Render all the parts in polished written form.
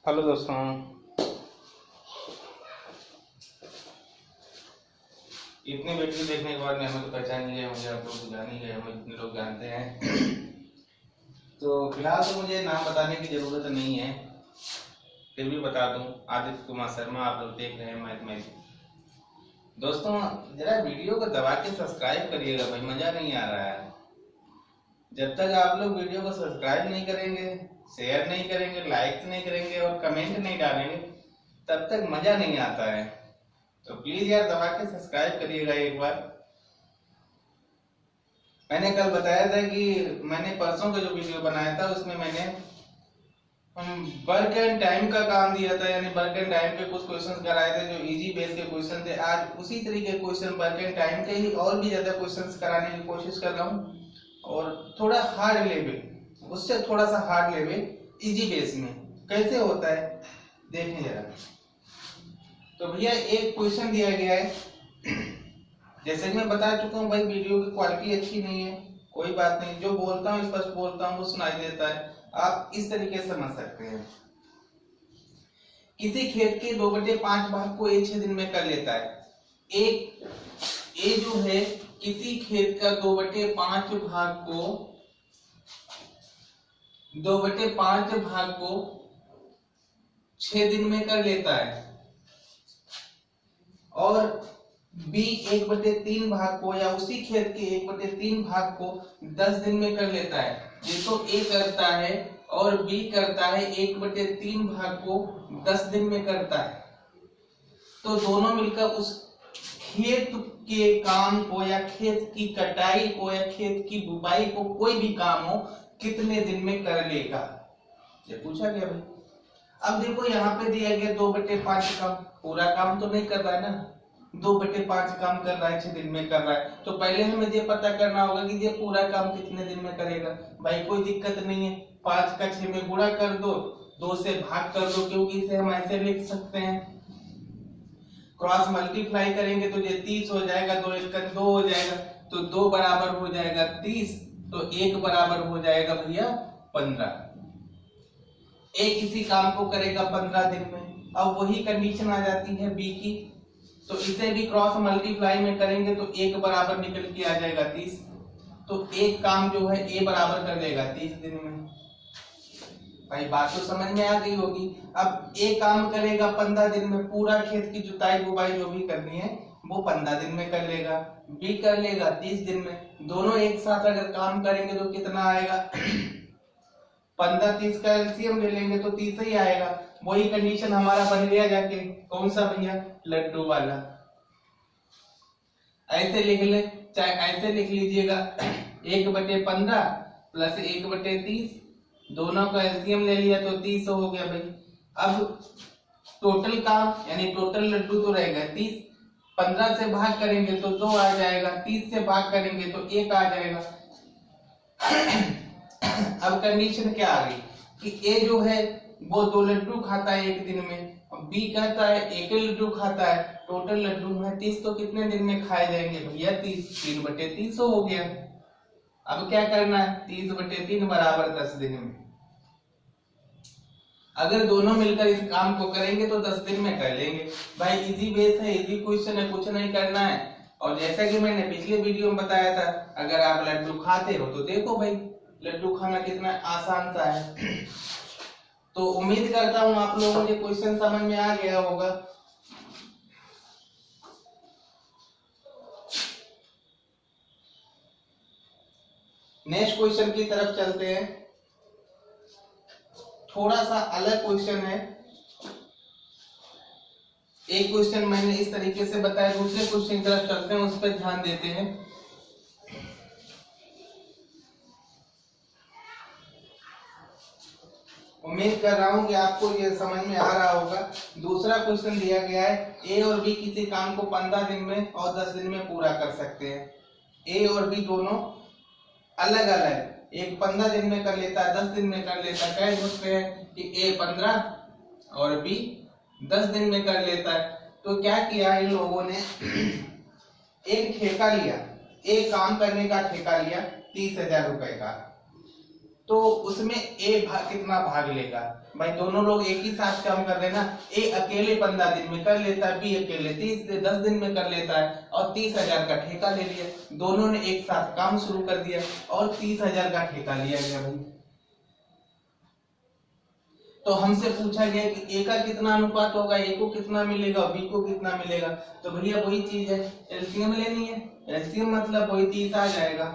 Hello दोस्तों। इतनी video देखने के बाद में हमें तो पहचान ही गए होंगे, आप लोग जान ही गए होंगे, जितने लोग जानते हैं। तो फिलहाल तो मुझे नाम बताने की जरूरत नहीं है, फिर भी बता दूं, आदित्य कुमार शर्मा आप लोग देख रहे हैं मैथमेटिक्स। दोस्तों जरा वीडियो को दबा के सब्सक्राइब करिएगा भाई, मजा नहीं आ रहा है। जब तक आप लोग वीडियो को सब्सक्राइब नहीं करेंगे, शेयर नहीं करेंगे, लाइक नहीं करेंगे और कमेंट नहीं डालेंगे, तब तक मजा नहीं आता है। तो प्लीज यार दबा के सब्सक्राइब करिएगा एक बार। मैंने कल बताया था कि मैंने परसों का जो वीडियो बनाया था उसमें मैंने वर्क एंड टाइम का काम दिया था, यानी वर्क एंड टाइम पे कुछ क्वेश्चन कराए थे जो इजी बेस के क्वेश्चन थे। आज उसी तरीके के क्वेश्चन वर्क एंड टाइम के ही और भी ज्यादा क्वेश्चन कराने की कोशिश कर रहा हूँ, और थोड़ा हार्ड लेवल, उससे थोड़ा सा हार्ड लेवल इजी बेस में कैसे होता है देखें जरा। तो भैया एक क्वेश्चन दिया गया है, जैसे कि मैं बता चुका हूँ भाई वीडियो की क्वालिटी अच्छी नहीं है, कोई बात नहीं, जो बोलता हूँ स्पष्ट बोलता हूँ वो सुनाई देता है, आप इस तरीके से समझ सकते हैं। किसी खेत के 2/5 भाग को ए 6 दिन में कर लेता है। एक ए जो है किसी खेत का 2/5 भाग को 6 दिन में कर लेता है, और बी 1/3 भाग को या उसी खेत के 1/3 भाग को 10 दिन में कर लेता है। ये तो ए करता है और बी करता है 1/3 भाग को 10 दिन में करता है। तो दोनों मिलकर उस खेत के काम को या खेत की कटाई को या खेत की बुवाई को, कोई भी काम हो, कितने दिन में कर लेगा, ये पूछा गया भाई। अब देखो यहाँ पे दिया गया 2/5 काम, पूरा काम तो नहीं कर रहा है ना, 2/5 काम कर रहा है, 6 दिन में कर रहा है। तो पहले हमें ये पता करना होगा कि ये पूरा काम कितने दिन में करेगा। भाई कोई दिक्कत नहीं है, 5 का 6 में गुणा कर दो, 2 से भाग कर दो, क्योंकि इसे हम ऐसे लिख सकते हैं, क्रॉस मल्टीप्लाई करेंगे तो ये 30 हो जाएगा, 2 1 2 हो जाएगा, तो 2 बराबर हो जाएगा 30, तो 1 बराबर हो जाएगा भैया 15। एक इसी काम को करेगा 15 दिन में। अब वही कंडीशन आ जाती है बी की, तो इसे भी क्रॉस मल्टीप्लाई में करेंगे तो 1 बराबर निकल के आ जाएगा 30, तो एक काम जो है ए बराबर कर देगा 30 दिन में। भाई बात तो समझ में आ गई होगी। अब ए काम करेगा 15 दिन में, पूरा खेत की जुताई बुवाई जो भी करनी है वो 15 दिन में कर लेगा, बी कर लेगा 30 दिन में। दोनों एक साथ अगर काम करेंगे तो कितना आएगा 15 30 का एलसीएम ले लेंगे तो 30 ही आएगा। वही कंडीशन हमारा बन गया जाके, कौन सा भैया, लड्डू वाला। ऐसे लिख ले, चाहे ऐसे लिख लीजिएगा 1/15 प्लस 1/30, दोनों का एलसीएम ले लिया तो 30 हो गया भाई। अब टोटल काम यानी टोटल लड्डू तो रहेगा 30, 15 से भाग करेंगे तो 2 आ जाएगा, 30 से भाग करेंगे तो 1 आ जाएगा। अब कंडीशन क्या आ गई कि ए जो है वो 2 लड्डू खाता है एक दिन में, बी कहता है 1 लड्डू खाता है, टोटल लड्डू है 30, तो कितने दिन में खाए जाएंगे भैया 30, 3/30 हो गया। अब क्या करना है, 30/3 बराबर 10 दिन में। अगर दोनों मिलकर इस काम को करेंगे तो 10 दिन में कर लेंगे। भाई इजी बेस है, इजी क्वेश्चन है, कुछ नहीं करना है। और जैसा कि मैंने पिछले वीडियो में बताया था, अगर आप लड्डू खाते हो तो देखो भाई लड्डू खाना कितना आसान सा है। तो उम्मीद करता हूं आप लोगों को क्वेश्चन समझ में आ गया होगा। नेक्स्ट क्वेश्चन की तरफ चलते हैं, थोड़ा सा अलग क्वेश्चन है। एक क्वेश्चन मैंने इस तरीके से बताया, दूसरे क्वेश्चन की तरफ चलते हैं, उस पर ध्यान देते हैं। उम्मीद कर रहा हूं कि आपको ये समझ में आ रहा होगा। दूसरा क्वेश्चन दिया गया है, ए और बी किसी काम को 15 दिन में और 10 दिन में पूरा कर सकते हैं। ए और बी दोनों अलग अलग, एक 15 दिन में कर लेता है, 10 दिन में कर लेता है। कह सकते हैं कि ए 15 और बी 10 दिन में कर लेता है। तो क्या किया इन लोगों ने, एक ठेका लिया, एक काम करने का ठेका लिया 30,000 रुपए का। तो उसमें ए कितना भाग लेगा। भाई दोनों लोग एक ही साथ काम कर रहे हैं ना, ए अकेले 15 दिन में कर लेता है, बी अकेले 10 दिन में कर लेता है और 30,000 का ठेका ले लिया। दोनों ने एक साथ काम शुरू कर दिया और 30,000 का ठेका लिया गया। भाई तो हमसे पूछा गया कि ए का कितना अनुपात होगा, ए को कितना मिलेगा, बी को कितना मिलेगा। तो भैया वही चीज है, एलसीएम लेनी है। एलसीएम मतलब वही 30 आ जाएगा।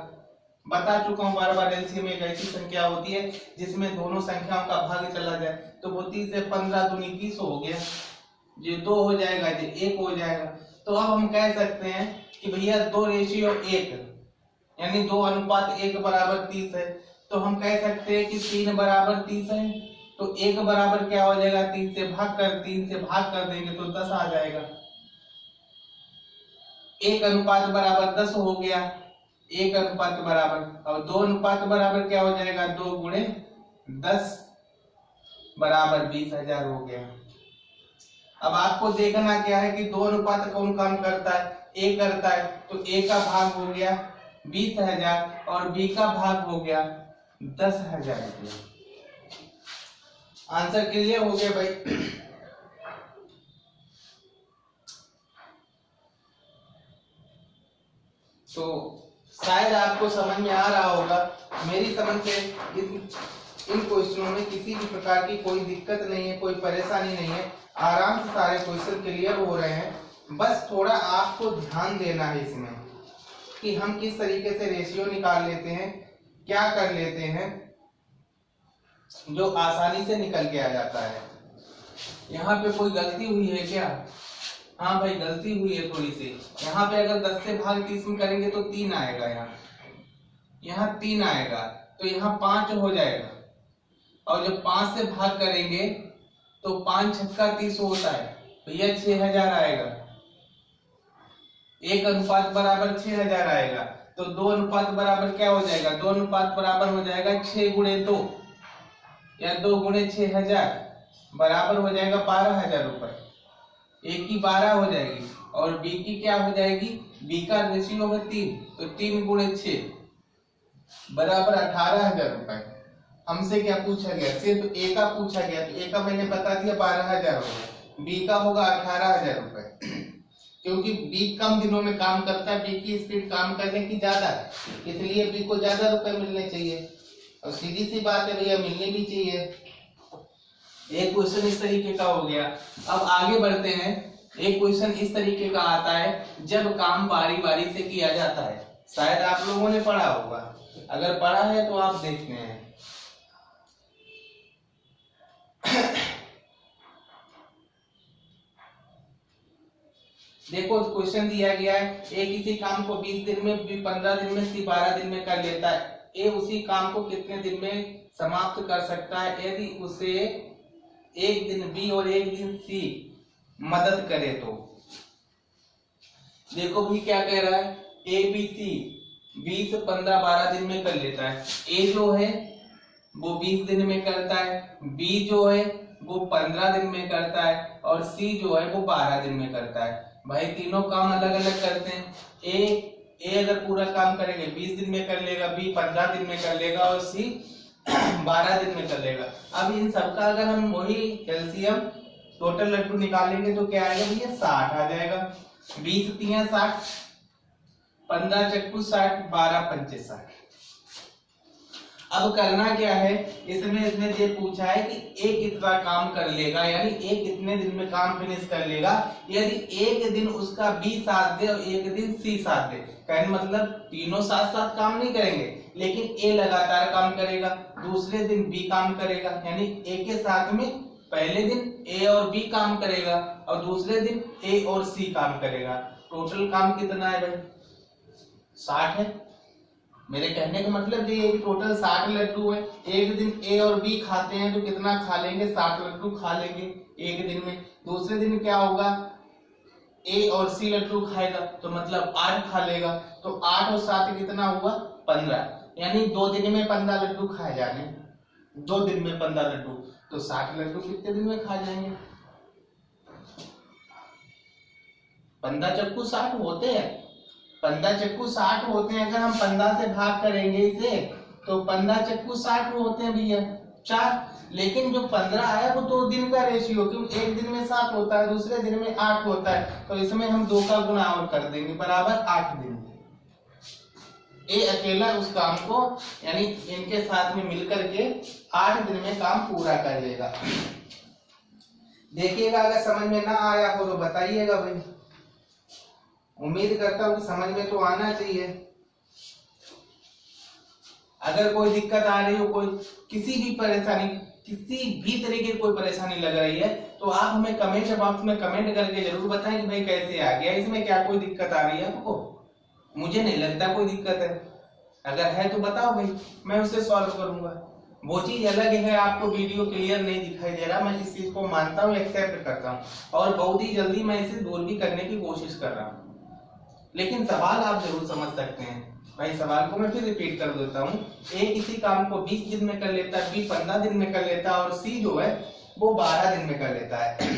बता चुका हूँ बार बार, एलसीएम एक ऐसी संख्या होती है जिसमें दोनों संख्याओं का भाग चला जाए। तो वो 30 से 15 दूनी 30 हो गया, ये 2 हो जाएगा, ये 1 हो जाएगा। तो अब हम कह सकते हैं कि भैया 2:1 यानी 2 अनुपात 1 बराबर 30 है। तो हम कह सकते हैं कि 3 बराबर 30 है। तो 1 बराबर क्या हो जाएगा, 3 से भाग कर देंगे तो 10 आ जाएगा। 1 अनुपात बराबर 10 हो गया, 1 अनुपात बराबर, और 2 अनुपात बराबर क्या हो जाएगा, 2 गुणे 10 बराबर 20,000 हो गया। अब आपको देखना क्या है कि 2 अनुपात कौन काम करता है, ए करता है। तो ए का भाग हो गया 20,000 और बी का भाग हो गया 10,000 रुपया। आंसर क्लियर हो गया भाई। तो शायद आपको समझ में आ रहा होगा। मेरी समझ से इन क्वेश्चनों में किसी भी प्रकार की कोई दिक्कत नहीं है, कोई परेशानी नहीं है, आराम से सारे क्वेश्चन क्लियर हो रहे हैं। बस थोड़ा आपको ध्यान देना है इसमें कि हम किस तरीके से रेशियो निकाल लेते हैं, क्या कर लेते हैं जो आसानी से निकल के आ जाता है। यहाँ पे कोई गलती हुई है क्या? हाँ भाई गलती हुई है थोड़ी सी। यहाँ पे अगर 10 से भाग 30 में करेंगे तो 3 आएगा, यहाँ 3 आएगा, तो यहाँ 5 हो जाएगा। और जब 5 से भाग करेंगे तो 5 छक्का 30 होता है, तो यह 6,000 आएगा। 1 अनुपात बराबर 6,000 आएगा। तो 2 अनुपात बराबर क्या हो जाएगा, 2 अनुपात बराबर हो जाएगा 6 गुणे 2 या 2 गुणे 6,000 बराबर हो जाएगा 12,000 रुपए। ए की 12 हो जाएगी और बी की क्या हो जाएगी, बी का रेशियो है 3, तो 3 गुणे 6 बराबर 18,000 रुपए। हमसे क्या पूछा गया, सिर्फ ए का पूछा गया, तो ए का मैंने बता दिया 12,000 होगा, बी का होगा 18,000 रुपए। क्योंकि बी कम दिनों में काम करता है, बी की स्पीड काम करने की ज्यादा है, इसलिए बी को ज्यादा रुपए मिलने चाहिए। और सीधी सी बात है भैया, मिलने भी चाहिए। एक क्वेश्चन इस तरीके का हो गया। अब आगे बढ़ते हैं। एक क्वेश्चन इस तरीके का आता है जब काम बारी बारी से किया जाता है। शायद आप लोगों ने पढ़ा होगा, अगर पढ़ा है तो आप देखते हैं। देखो क्वेश्चन दिया गया है, ए किसी काम को 20 दिन में, बी 15 दिन में, सी 12 दिन में कर लेता है। ए उसी काम को कितने दिन में समाप्त कर सकता है यदि उसे एक दिन बी और एक दिन सी मदद करे तो। देखो भी क्या कह रहा है, ए बी सी 20, 15, 12 दिन में कर लेता है। ए जो है वो 20 दिन में करता है, बी जो है वो 15 दिन में करता है और सी जो है वो 12 दिन में करता है। भाई तीनों काम अलग अलग करते हैं। ए अगर पूरा काम करेंगे 20 दिन में कर लेगा, बी 15 दिन में कर लेगा और सी 12 दिन में कर लेगा। अब इन सबका अगर हम वही एलसीएम टोटल लड्डू निकालेंगे तो क्या आएगा भैया, 60 आ जाएगा। 20 तिया 60, 15 चक्कू 60, 12 पंचे 60। अब करना क्या है, इसमें इसने ये पूछा है कि ए कितना काम कर लेगा, यानी ए कितने दिन में काम फिनिश कर लेगा यदि एक दिन उसका बी साथ दे और एक दिन सी साथ दे। कहने मतलब तीनों साथ साथ काम नहीं करेंगे, लेकिन ए लगातार काम करेगा, दूसरे दिन बी काम करेगा, यानी ए के साथ में पहले दिन ए और बी काम करेगा और दूसरे दिन ए और सी काम करेगा। टोटल काम कितना है भाई, 60 है। मेरे कहने का मतलब ये है कि टोटल 60 लड्डू है। एक दिन ए और बी खाते हैं तो कितना खा लेंगे, 60 लड्डू खा लेंगे एक दिन में। दूसरे दिन क्या होगा, ए और सी लड्डू खाएगा तो मतलब 8 खा लेगा, तो 8 और 7 कितना हुआ, 15, यानी 2 दिन में 15 लड्डू खाए जाने। 2 दिन में 15 लड्डू, तो 60 लड्डू कितने दिन में खा जाएंगे, 15 चक्कू 60 होते हैं। 15 चक्कू 60 होते हैं। अगर हम 15 से भाग करेंगे इसे तो 15 चक्कू 60 होते हैं भैया 4। लेकिन जो 15 आया वो तो दिन का रेशियो, क्योंकि एक दिन में 7 होता है, दूसरे दिन में 8 होता है, तो इसमें हम 2 का गुणा और कर देंगे बराबर 8 दिन। ये अकेला उस काम को यानी इनके साथ में मिलकर के 8 दिन में काम पूरा कर लेगा। देखिएगा, अगर समझ में ना आया हो तो बताइएगा भाई, उम्मीद करता हूँ कि समझ में तो आना चाहिए। अगर कोई दिक्कत आ रही हो, कोई किसी भी परेशानी, किसी भी तरीके की कोई परेशानी लग रही है, तो आप हमें कमेंट बॉक्स में कमेंट करके जरूर बताएं कि भाई कैसे आ गया, इसमें क्या कोई दिक्कत आ रही है आपको। मुझे नहीं लगता कोई दिक्कत है, अगर है तो बताओ भाई, मैं उसे सॉल्व करूंगा। वो चीज अलग है, आपको वीडियो क्लियर नहीं दिखाई दे रहा, मैं इस चीज को मानता हूँ, एक्सेप्ट करता हूँ, और बहुत ही जल्दी मैं इसे दूर भी करने की कोशिश कर रहा हूँ। लेकिन सवाल आप जरूर समझ सकते हैं भाई। सवाल को मैं फिर रिपीट कर देता हूँ। ए किसी काम को 20 दिन में कर लेता है, बी 15 दिन में कर लेता है, और सी जो है वो 12 दिन में कर लेता है।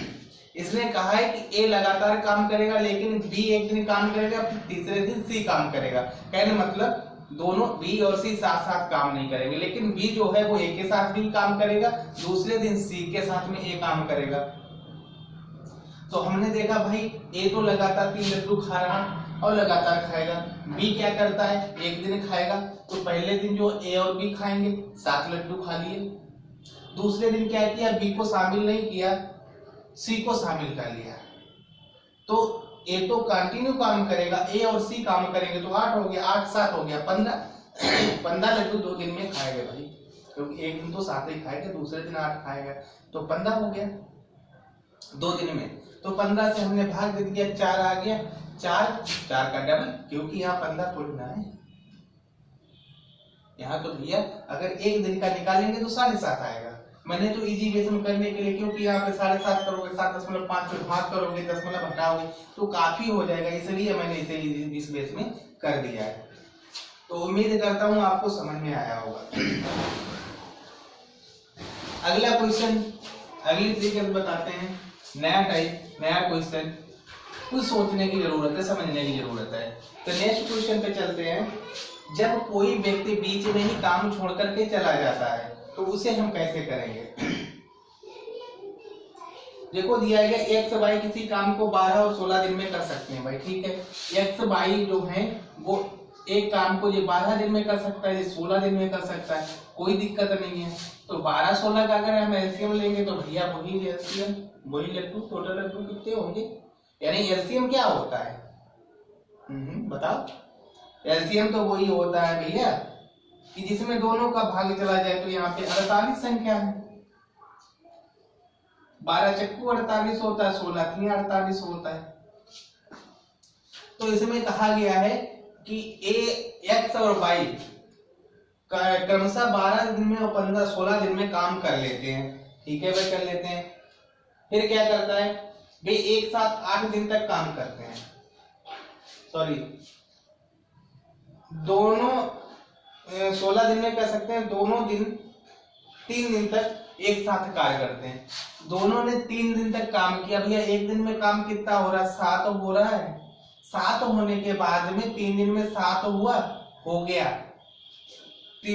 इसने कहा है कि ए लगातार काम करेगा, लेकिन बी एक दिन काम करेगा, फिर तीसरे दिन सी काम करेगा। कहने मतलब दोनों बी और सी साथ साथ काम नहीं करेंगे, लेकिन बी जो है वो ए के साथ भी काम करेगा, दूसरे दिन सी के साथ में ए काम करेगा। तो हमने देखा भाई ए तो लगातार 3 लड्डू खा रहा और लगातार खाएगा। बी क्या करता है, एक दिन खाएगा, तो पहले दिन जो ए और बी खाएंगे 7 लड्डू खा लिए। दूसरे दिन क्या किया, बी को शामिल नहीं किया, सी को शामिल कर लिया। तो ए तो कंटिन्यू काम करेगा, ए और सी काम करेंगे, तो 8 हो गया, 8 7 हो गया 15। 15 लड्डू 2 दिन में खाएगा भाई, क्योंकि एक दिन तो 7 ही खाएगा, दूसरे दिन 8 खाएगा, तो 15 हो गया 2 दिन में। तो 15 से हमने भाग दे दिया, 4 आ गया, 4 का डबल, क्योंकि यहाँ 15 थोड़ी ना है, यहाँ तो भैया अगर एक दिन का निकालेंगे तो 7.5 आएगा। मैंने तो इजी बेस में करने के लिए, क्योंकि यहाँ पे 7.5 करोगे, 7.5 पे भाग करोगे, 10 हटाओगे तो काफी हो जाएगा, इसलिए मैंने इसे इस बेस में कर दिया है। तो उम्मीद करता हूँ आपको समझ में आया होगा। अगला क्वेश्चन अगली तरीके से बताते हैं, नया टाइप, नया क्वेश्चन, कुछ सोचने की जरूरत है, समझने की जरूरत है। तो नेक्स्ट क्वेश्चन पे चलते हैं। जब कोई व्यक्ति बीच में ही काम छोड़ करके चला जाता है तो उसे हम कैसे करेंगे। देखो दिया गया एक्स वाई किसी काम को 12 और 16 दिन में कर सकते हैं भाई, ठीक है। एक्स वाई जो है वो एक काम को ये 12 दिन में कर सकता है, ये 16 दिन में कर सकता है, कोई दिक्कत नहीं है। तो 12-16 का अगर हम एलसीएम लेंगे तो भैया वही एलसीएम वही लड्डू, टोटल लड्डू कितने होंगे, यानी एलसीएम क्या होता है बताओ। एलसीएम तो वही होता है भैया कि जिसमें दोनों का भाग चला जाए। तो यहाँ पे 48 संख्या है, 12 चक्कू 48 होता है, 16 3 48 होता है। तो इसमें कहा गया है कि ए एक्स और वाई क्रमशः 12 दिन में और 15-16 दिन में काम कर लेते हैं, ठीक है भाई, कर लेते हैं। फिर क्या करता है वे एक साथ 8 दिन तक काम करते हैं, सॉरी दोनों 16 दिन में कर सकते हैं, दोनों दिन 3 दिन तक एक साथ कार्य करते हैं। दोनों ने 3 दिन तक काम किया, भैया एक दिन में काम कितना हो रहा है, 7 हो रहा है। 7 होने के बाद में 3 दिन में 7 हुआ, हो गया।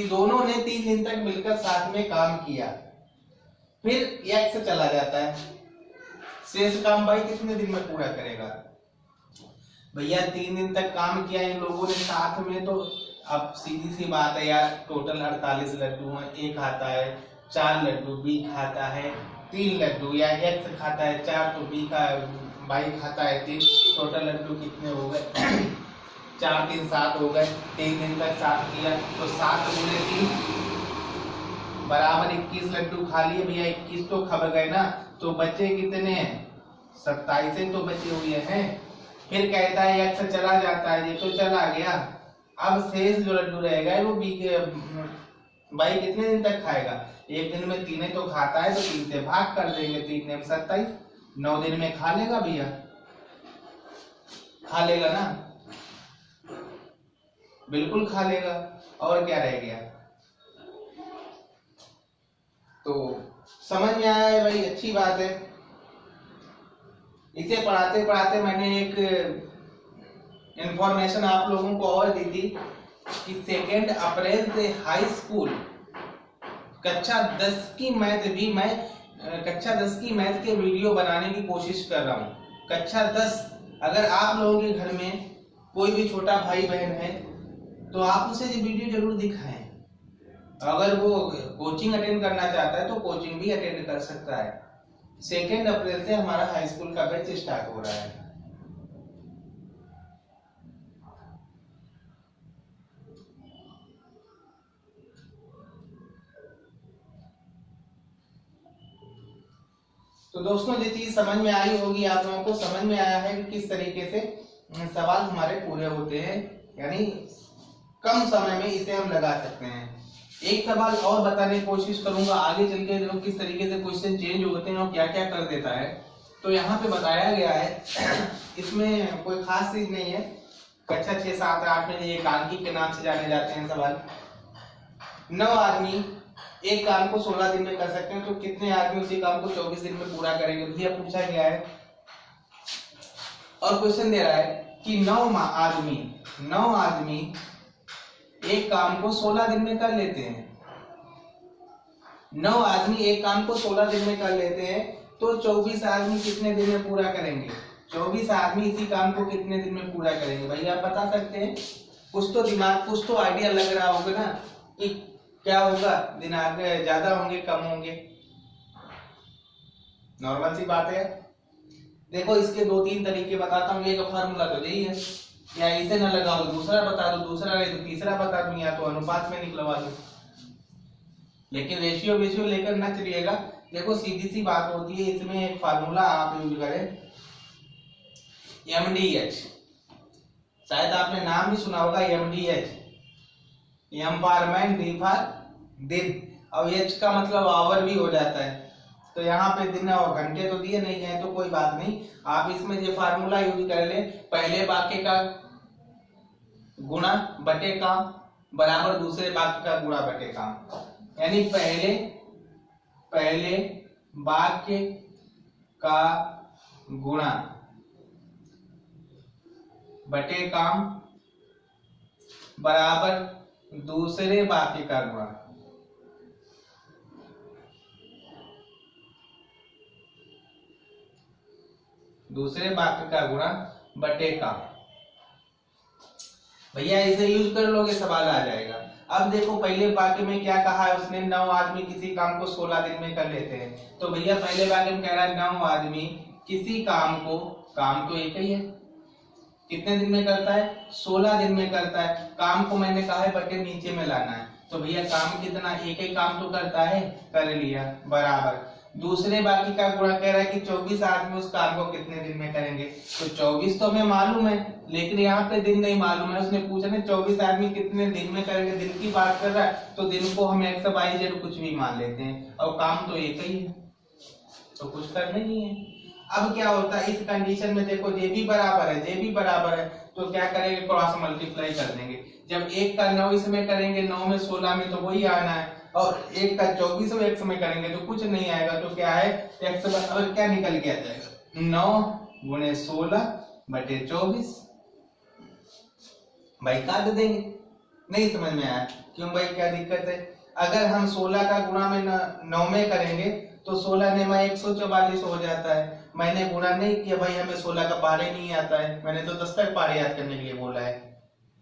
दोनों ने 3 दिन तक मिलकर साथ में काम किया। फिर एक्स चला जाता है, शेष काम भाई कितने दिन में पूरा करेगा। भैया 3 दिन तक काम किया इन लोगों ने साथ में, तो अब सीधी सी बात है यार, टोटल 48 लड्डू हैं, ए खाता है 4 लड्डू, बी खाता है 3 लड्डू, या एक्स खाता है 4 तो बी का वाई खाता है 3, टोटल लड्डू कितने हो गए 4 3 7 हो गए। 3 दिन तक 7 किया तो 7 गुणे 3 बराबर 21 लड्डू खा लिए भैया, 21 तो खा गए ना, तो बचे कितने 27 तो बचे हुए हैं। फिर कहता है एक्स चला जाता है, ये तो चला गया, अब शेष जो लड्डू रहेगा वो बी के भाई कितने दिन तक खाएगा, एक दिन में 3 तो खाता है, तो 3 से भाग कर देंगे, 3 में 27, 9 दिन में खा लेगा भैया, खा लेगा ना, बिल्कुल खा लेगा। और क्या रह गया। तो समझ में आया है भाई, अच्छी बात है। इसे पढ़ाते पढ़ाते मैंने एक इंफॉर्मेशन आप लोगों को और दी थी कि 2 अप्रैल से हाई स्कूल कक्षा 10 की मैथ भी मैं कक्षा 10 की मैथ के वीडियो बनाने की कोशिश कर रहा हूँ। कक्षा 10, अगर आप लोगों के घर में कोई भी छोटा भाई बहन है तो आप उसे ये वीडियो जरूर दिखाएं। अगर वो कोचिंग अटेंड करना चाहता है तो कोचिंग भी अटेंड कर सकता है। 2 अप्रैल से हमारा हाई स्कूल का बैच स्टार्ट हो रहा है। तो दोस्तों ये चीज समझ में आई होगी, आप लोगों को समझ में आया है कि किस तरीके से सवाल हमारे पूरे होते हैं, यानी कम समय में इसे हम लगा सकते हैं। एक सवाल और बताने की कोशिश करूंगा आगे चल के जो किस तरीके से क्वेश्चन चेंज होते हैं और क्या क्या कर देता है। तो यहाँ पे बताया गया है इसमें कोई खास चीज नहीं है। कक्षा 6, 7, 8 में ये कानकी के नाम से जाने जाते हैं सवाल। 9 आदमी एक काम को 16 दिन में कर सकते हैं, तो कितने आदमी उसी काम को 24 दिन में पूरा करेंगे, भैया पूछा गया है। और क्वेश्चन दे रहा है कि 9 आदमी एक काम को 16 दिन में कर लेते हैं। 9 आदमी एक काम को 16 दिन में कर लेते हैं, तो 24 आदमी कितने दिन में पूरा करेंगे? 24 आदमी इसी काम को कितने दिन में पूरा करेंगे? भैया आप बता सकते हैं? कुछ तो दिमाग, कुछ तो आइडिया लग रहा होगा ना कि क्या होगा, दिनांक ज्यादा होंगे कम होंगे? नॉर्मल सी बात है। देखो इसके 2-3 तरीके बताता हूँ। एक फार्मूला तो यही है, या इसे ना लगा दो दूसरा बता दो, दूसरा नहीं तो तीसरा बता दूं, या तो अनुपात में निकलवा दो। लेकिन रेशियो वेशियो लेकर ना चलिएगा। देखो सीधी सी बात होती है, इसमें एक फार्मूला आप यूज करें, MDH। शायद आपने नाम भी सुना होगा MDH, M for man, D for दिन, और एच का मतलब आवर भी हो जाता है। तो यहाँ पे दिन और घंटे तो दिए नहीं गए, तो कोई बात नहीं, आप इसमें ये फार्मूला यूज कर ले। पहले वाक्य का गुणा बटे काम बराबर दूसरे वाक्य का गुणा बटे काम, यानी पहले वाक्य का गुणा बटे काम बराबर दूसरे वाक्य का गुणा। दूसरे वाक्य का गुणा बटे काम। भैया इसे यूज कर लोगे, सवाल आ जाएगा। अब देखो पहले वाक्य में क्या कहा है उसने, 9 आदमी किसी काम को 16 दिन में कर लेते हैं। तो भैया पहले वाक्य में कह रहा है 9 आदमी किसी काम को, काम तो एक ही है, कितने दिन में करता है? 16 दिन में करता है। काम को मैंने कहा है बटे नीचे में लाना है, तो भैया काम कितना, एक ही काम तो करता है, कर लिया, बराबर दूसरे वाक्य का गुणा कह रहा है कि 24 आदमी उस काम को कितने दिन में करेंगे। तो 24 तो हमें मालूम है, लेकिन यहाँ पे दिन नहीं मालूम है। उसने पूछा ना 24 आदमी कितने दिन में करेंगे, दिन की बात कर रहा है, तो दिन को हम एक्स वाई जेड कुछ भी मान लेते हैं, और काम तो एक ही है, तो कुछ करना नहीं है। अब क्या होता है इस कंडीशन में, देखो जे भी बराबर है, जे भी बराबर है, तो क्या करेंगे, क्रॉस मल्टीप्लाई कर देंगे। जब 1 का 9 इसमें करेंगे, 9 में 16 में, तो वही आना है, और 1 का 24 में x में करेंगे तो कुछ नहीं आएगा। तो क्या है, x बराबर क्या निकल के आ जाएगा, 9 गुणे 16 बटे 24। भाई काट देंगे। नहीं समझ में आया? क्यों भाई, क्या दिक्कत है? अगर हम 16 का गुणा में 9 में करेंगे तो 16 ने 144 हो जाता है। मैंने गुणा नहीं किया भाई, हमें 16 का पारे नहीं आता है, मैंने तो 10 तक पारे याद करने के लिए बोला है।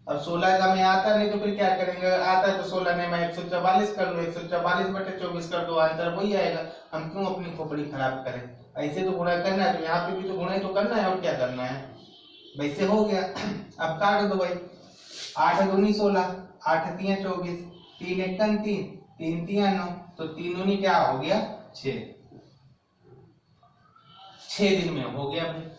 अब 16 का मैं आता नहीं तो फिर क्या करेंगे, आता है तो 16 ने मैं 144 कर लो, 144 बटे 24 कर दो, आंसर वही आएगा। हम क्यों अपनी खोपड़ी खराब करें? ऐसे तो गुणा करना है, तो यहाँ पे भी तो गुणा ही तो करना है, और क्या करना है। वैसे हो गया। अब काट दो भाई, 8 दूनी 16, 8 तिया 24, 3 एकन 3, 3 तिया 9, तो 3 दूनी क्या हो गया 6। 6 दिन में हो गया भाई।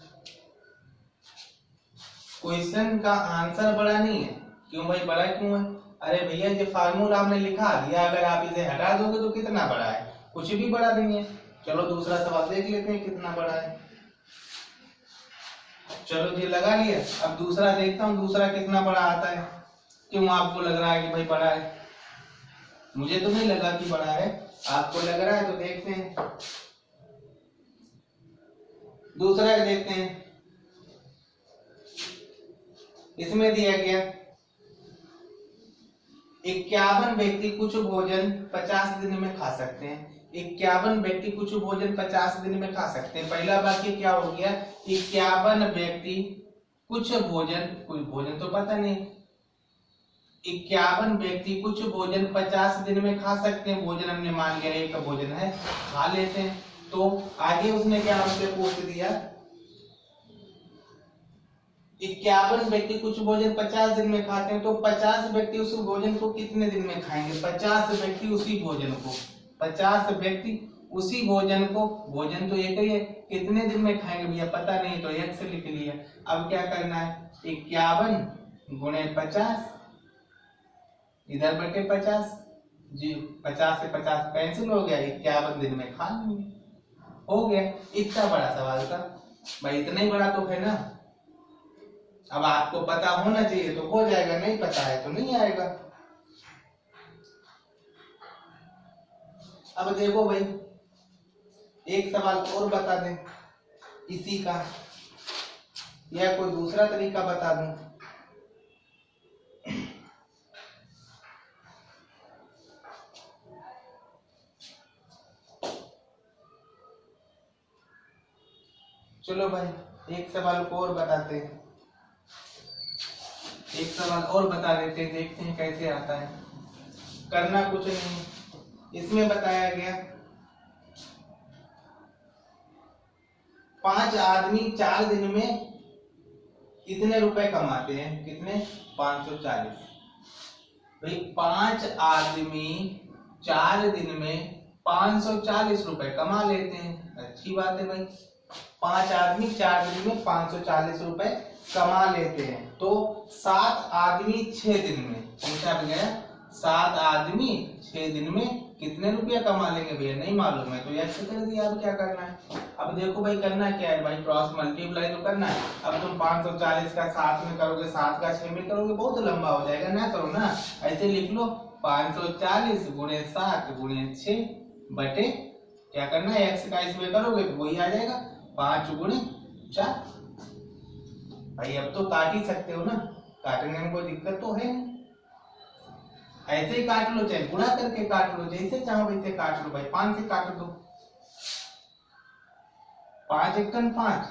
क्वेश्चन का आंसर बड़ा नहीं है। क्यों भाई, बड़ा क्यों है? अरे भैया ये फार्मूला हमने लिखा दिया, अगर आप इसे हटा दोगे तो कितना बड़ा है, कुछ भी बड़ा नहीं है। चलो दूसरा सवाल देख लेते हैं कितना बड़ा है। चलो ये लगा लिया, अब दूसरा देखता हूँ दूसरा कितना बड़ा आता है। क्यों आपको लग रहा है कि भाई बड़ा है? मुझे तो नहीं लगा कि बड़ा है, आपको लग रहा है तो देखते हैं। दूसरा देखते हैं, इसमें दिया गया 51 व्यक्ति कुछ भोजन 50 दिन में खा सकते हैं। 51 व्यक्ति कुछ भोजन 50 दिन में खा सकते हैं। पहला वाक्य क्या हो गया, 51 व्यक्ति कुछ भोजन तो पता नहीं, 51 व्यक्ति कुछ भोजन 50 दिन में खा सकते हैं। भोजन हमने मान लिया एक भोजन है, खा लेते हैं। तो आगे उसने क्या हमसे पूछ दिया, 51 व्यक्ति कुछ भोजन 50 दिन में खाते हैं, तो 50 व्यक्ति उस भोजन को कितने दिन में खाएंगे? 50 व्यक्ति उसी भोजन को, 50 व्यक्ति उसी भोजन को, भोजन तो एक ही है, कितने दिन में खाएंगे भैया पता नहीं, तो एक से लिख लिया। अब क्या करना है, 51 गुणे 50 इधर बटे 50 जी, 50 से 50 कैंसिल हो गया, 51 दिन में खा लेंगे, हो गया। इतना बड़ा सवाल था भाई, इतना ही बड़ा तो है ना। अब आपको पता होना चाहिए तो हो जाएगा, नहीं पता है तो नहीं आएगा। अब देखो भाई, एक सवाल और बता दें इसी का, या कोई दूसरा तरीका बता दूं। चलो भाई एक सवाल को और बताते हैं, एक सवाल और बता देते हैं, देखते हैं कैसे आता है। करना कुछ नहीं, इसमें बताया गया 5 आदमी 4 दिन में कितने रुपए कमाते हैं? कितने? 540। भाई 5 आदमी 4 दिन में 540 रुपए कमा लेते हैं, अच्छी बात है भाई। 5 आदमी 4 दिन में 540 रुपए कमा लेते हैं। तो 7 आदमी 6 दिन में, पूछा गया 7 आदमी 6 दिन में कितने रुपया कमा लेंगे भैया, नहीं मालूम है तो यह कर दिया। अब क्या करना है, अब देखो भाई करना क्या है भाई, क्रॉस मल्टीप्लाई तो करना है। अब तुम 540 का 7 में करोगे, 7 का 6 में करोगे, बहुत लंबा हो जाएगा, ना करो ना, ऐसे लिख लो 540 गुणे 7 गुणे 6 बटे क्या करना है, एक्स का इसमें करोगे तो वही आ जाएगा 5 गुणे 4। भाई अब तो काट ही सकते हो ना, काटने में कोई दिक्कत तो है नहीं, ऐसे ही काट लो, चाहे गुणा करके काट लो, जैसे चाहो वैसे काट लो भाई। 5 से काट दो, 5 एकन 5,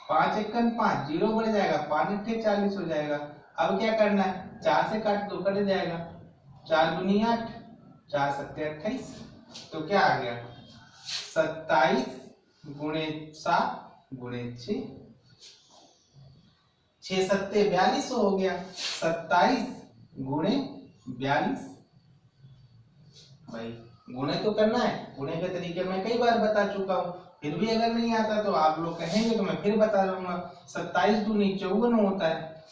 5 एकन 5, 0 बढ़ जाएगा, 5 अट्ठे 40 हो जाएगा। अब क्या करना है, 4 से काट दो, कट जाएगा, 4 दूनी 8, 4 सत्ते 28, तो क्या आ गया 27 गुणे 7 गुणे 6, 6 सत्ते 42 हो गया, 27 गुणे 42। भाई गुणे तो करना है, गुणे के तरीके मैं कई बार बता चुका हूँ, फिर भी अगर नहीं आता तो आप लोग कहेंगे तो मैं फिर बता दूंगा। 27 दूनी 54 होता है,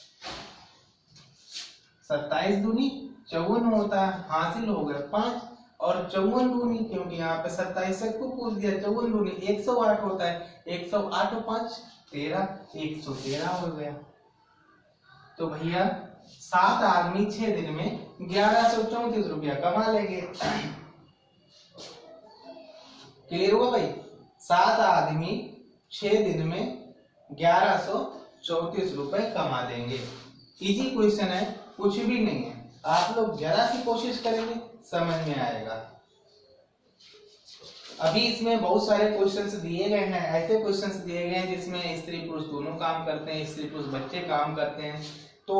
27 दूनी 54 होता है, हासिल हो गया 5। और 54 दूनी, क्योंकि यहाँ पे 27 से को पूछ दिया, 54 दूनी 108 होता है, 108 5 13, 113 हो गया। तो भैया 7 आदमी 6 दिन में 1134 रुपया कमा लेंगे। क्लियर हुआ भाई, 7 आदमी 6 दिन में 1134 रुपए कमा लेंगे। इजी क्वेश्चन है, कुछ भी नहीं है, आप लोग जरा सी कोशिश करेंगे समझ में आएगा। अभी इसमें बहुत सारे क्वेश्चंस दिए गए हैं, ऐसे क्वेश्चंस दिए गए हैं जिसमें स्त्री पुरुष दोनों काम करते हैं, स्त्री पुरुष बच्चे काम करते हैं। तो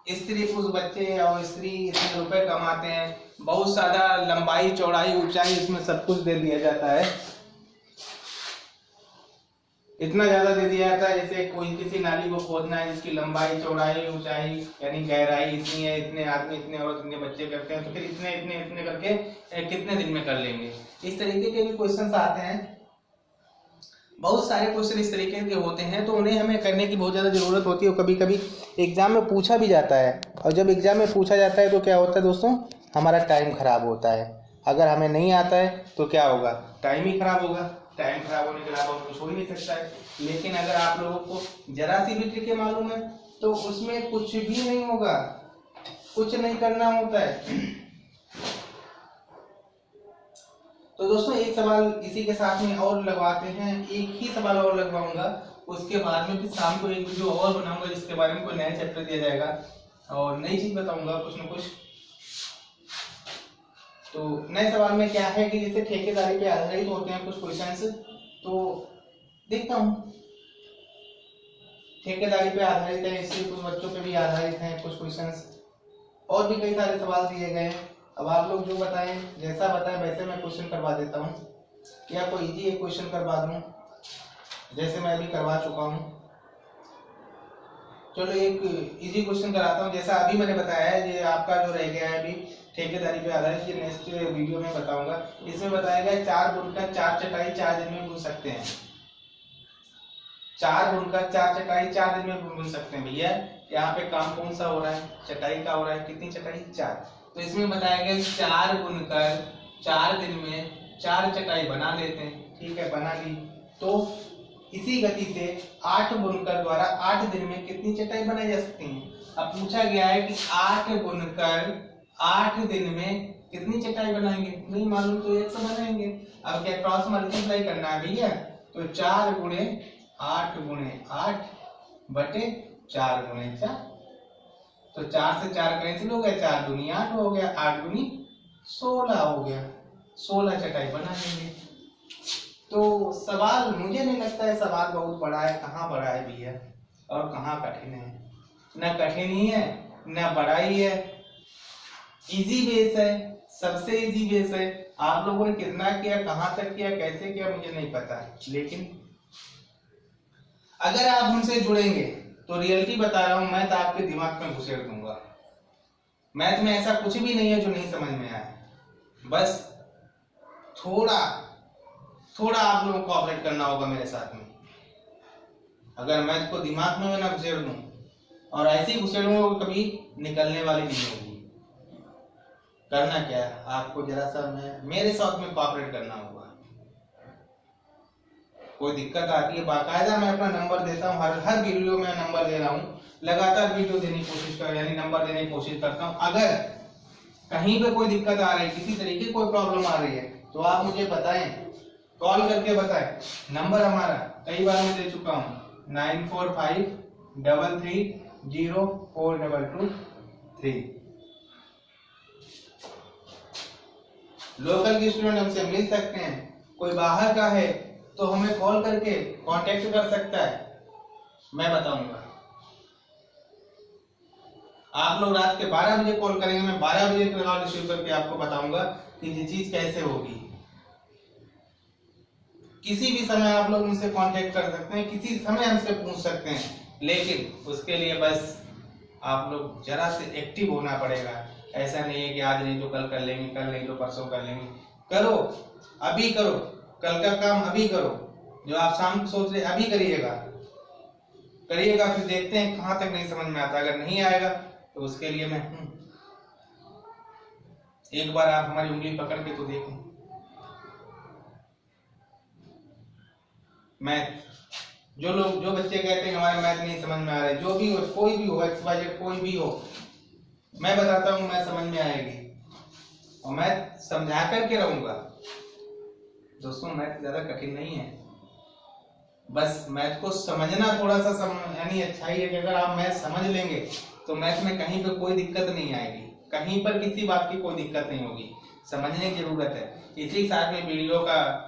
स्त्री पुरुष बच्चे और स्त्री इतने रुपए कमाते हैं, बहुत सारा लंबाई चौड़ाई ऊंचाई इसमें सब कुछ दे दिया जाता है, इतना ज्यादा दे दिया जाता है जैसे कोई किसी नाली को खोदना है जिसकी लंबाई चौड़ाई ऊंचाई यानी गहराई इतनी है, इतने आदमी इतने औरत इतने बच्चे करते हैं, तो फिर इतने इतने इतने करके कितने दिन में कर लेंगे। इस तरीके के भी क्वेश्चन आते हैं, बहुत सारे क्वेश्चन इस तरीके के होते हैं, तो उन्हें हमें करने की बहुत ज़्यादा ज़रूरत होती है। कभी कभी एग्जाम में पूछा भी जाता है, और जब एग्जाम में पूछा जाता है तो क्या होता है दोस्तों, हमारा टाइम खराब होता है। अगर हमें नहीं आता है तो क्या होगा, टाइम ही खराब होगा, टाइम खराब होने के अलावा कुछ हो ही नहीं सकता है। लेकिन अगर आप लोगों को जरा सी भी ट्रिक मालूम है तो उसमें कुछ भी नहीं होगा, कुछ नहीं करना होता है। तो दोस्तों एक सवाल इसी के साथ में और लगवाते हैं, एक ही सवाल और लगवाऊंगा, उसके बाद में फिर शाम को एक वीडियो और बनाऊंगा जिसके बारे में कोई नया चैप्टर दिया जाएगा। और नई चीज बताऊंगा कुछ न कुछ। तो नए सवाल में क्या है कि जैसे ठेकेदारी पे आधारित होते हैं कुछ क्वेश्चंस, तो देखता हूँ ठेकेदारी पे आधारित है, इससे कुछ बच्चों पे भी आधारित हैं कुछ क्वेश्चंस, और भी कई सारे सवाल दिए गए हैं। अब आप लोग जो बताएं, जैसा बताएं वैसे मैं क्वेश्चन करवा देता हूँ, या कोई इजी एक क्वेश्चन करवा दूं जैसे मैं अभी करवा चुका हूँ। चलो एक इजी क्वेश्चन कराता हूँ, जैसा अभी मैंने बताया है, ये आपका जो रह गया है अभी ठेकेदारी पे आधारित, ये नेक्स्ट वीडियो में बताऊंगा। इसमें बताया गया 4 बुनकर 4 चटाई 4 दिन में बुन सकते हैं। 4 बुनकर 4 चटाई 4 दिन में बुन सकते हैं। भैया यहाँ पे काम कौन सा हो रहा है, चटाई का हो रहा है। कितनी चटाई? 4। तो इसमें बताया गया 4 बुनकर 4 दिन में 4 चटाई बना लेते हैं। ठीक है, बना ली। तो इसी गति से 8 बुनकर द्वारा 8 दिन में कितनी चटाई बनाई जा सकती है। अब पूछा गया है कि 8 बुनकर 8 दिन में कितनी चटाई बनाएंगे, नहीं मालूम तो 1 से बनाएंगे। अब क्या क्रॉस मल्टीप्लाई करना है भैया, तो 4 गुणे 8 गुणे 8 बटे 4 गुणे 4। तो 4 से 4 कैंसिल हो गया, 4 दूनी 8 हो गया, 8 दूनी 16 हो गया। 16 चटाई बना लेंगे। तो सवाल मुझे नहीं लगता है सवाल बहुत बड़ा है। कहाँ बड़ा है भैया और कहाँ कठिन है? न कठिन ही है न बड़ा ही है, इजी बेस है, सबसे इजी बेस है। आप लोगों ने कितना किया, कहाँ तक किया, कैसे किया मुझे नहीं पता, लेकिन अगर आप हमसे जुड़ेंगे तो रियलिटी बता रहा हूं, मैथ आपके दिमाग में घुसेड़ दूंगा। मैथ में ऐसा कुछ भी नहीं है जो नहीं समझ में आए, बस थोड़ा आप लोगों को ऑपरेट करना होगा मेरे साथ में। अगर मैथ को दिमाग में ना घुसेड़ दूं, और ऐसे ही घुसेड़ूंगा कभी निकलने वाली नहीं होगी। करना क्या है आपको, जरा सा मेरे साथ में कोऑपरेट करना होगा। कोई दिक्कत आती है बाकायदा मैं अपना नंबर देता हूँ, हर वीडियो में नंबर दे रहा हूँ, लगातार वीडियो देने की कोशिश कर, यानी नंबर देने की कोशिश करता हूँ। अगर कहीं पे कोई दिक्कत आ रही है, किसी तरीके की कोई प्रॉब्लम आ रही है, तो आप मुझे बताएं, कॉल करके बताएं। नंबर हमारा कई बार मैं दे चुका हूँ, 9453304223। लोकल के स्टूडेंट हमसे मिल सकते हैं, कोई बाहर का है तो हमें कॉल करके कांटेक्ट कर सकता है, मैं बताऊंगा। आप लोग रात के 12 बजे कॉल करेंगे, मैं 12 बजे कॉल रिसीव करके आपको बताऊंगा कि ये चीज कैसे होगी। किसी भी समय आप लोग मुझसे कांटेक्ट कर सकते हैं, किसी समय हमसे पूछ सकते हैं, लेकिन उसके लिए बस आप लोग जरा से एक्टिव होना पड़ेगा। ऐसा नहीं है कि आज नहीं तो कल कर लेंगे, कल नहीं तो परसों कर लेंगे। करो, अभी करो, कल का काम अभी करो। जो आप शाम को सोच रहे अभी करिएगा, फिर देखते हैं कहां तक नहीं समझ में आता। अगर नहीं आएगा तो उसके लिए मैं हूं। एक बार आप हमारी उंगली पकड़ के तो देखें। मैथ जो बच्चे कहते हैं हमारे मैथ नहीं समझ में आ रहा है, जो भी हो, कोई भी हो, XYZ कोई भी हो, मैं बताता हूँ मैथ समझ में आएगी और मैं समझा करके रहूंगा। दोस्तों मैथ ज्यादा कठिन नहीं है, बस मैथ को समझना थोड़ा सा यानी अच्छा ही है कि अगर आप मैथ समझ लेंगे तो मैथ में कहीं पे कोई दिक्कत नहीं आएगी, कहीं पर किसी बात की कोई दिक्कत नहीं होगी। समझने की जरूरत है। इसी साथ में वीडियो का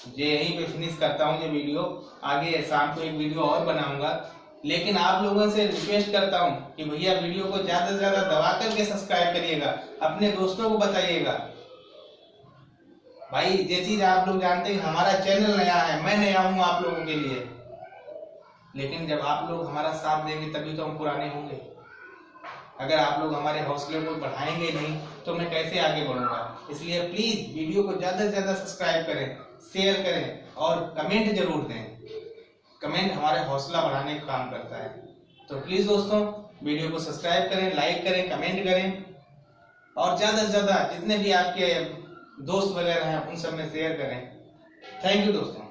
यहीं पे फिनिश करता हूँ। ये वीडियो आगे शाम को एक वीडियो और बनाऊंगा, लेकिन आप लोगों से रिक्वेस्ट करता हूँ कि भैया वीडियो को ज्यादा से ज्यादा दबा करके सब्सक्राइब करिएगा, अपने दोस्तों को बताइएगा। भाई ये चीज आप लोग जानते हैं, हमारा चैनल नया है, मैं नया हूँ आप लोगों के लिए, लेकिन जब आप लोग हमारा साथ देंगे तभी तो हम पुराने होंगे। अगर आप लोग हमारे हौसले को बढ़ाएंगे नहीं तो मैं कैसे आगे बढ़ूंगा। इसलिए प्लीज वीडियो को ज्यादा से ज्यादा सब्सक्राइब करें, शेयर करें और कमेंट जरूर दें। कमेंट हमारे हौसला बढ़ाने का काम करता है। तो प्लीज दोस्तों वीडियो को सब्सक्राइब करें, लाइक करें, कमेंट करें और ज्यादा से ज्यादा जितने भी आपके दोस्त वगैरह हैं उन सब में शेयर करें। थैंक यू दोस्तों।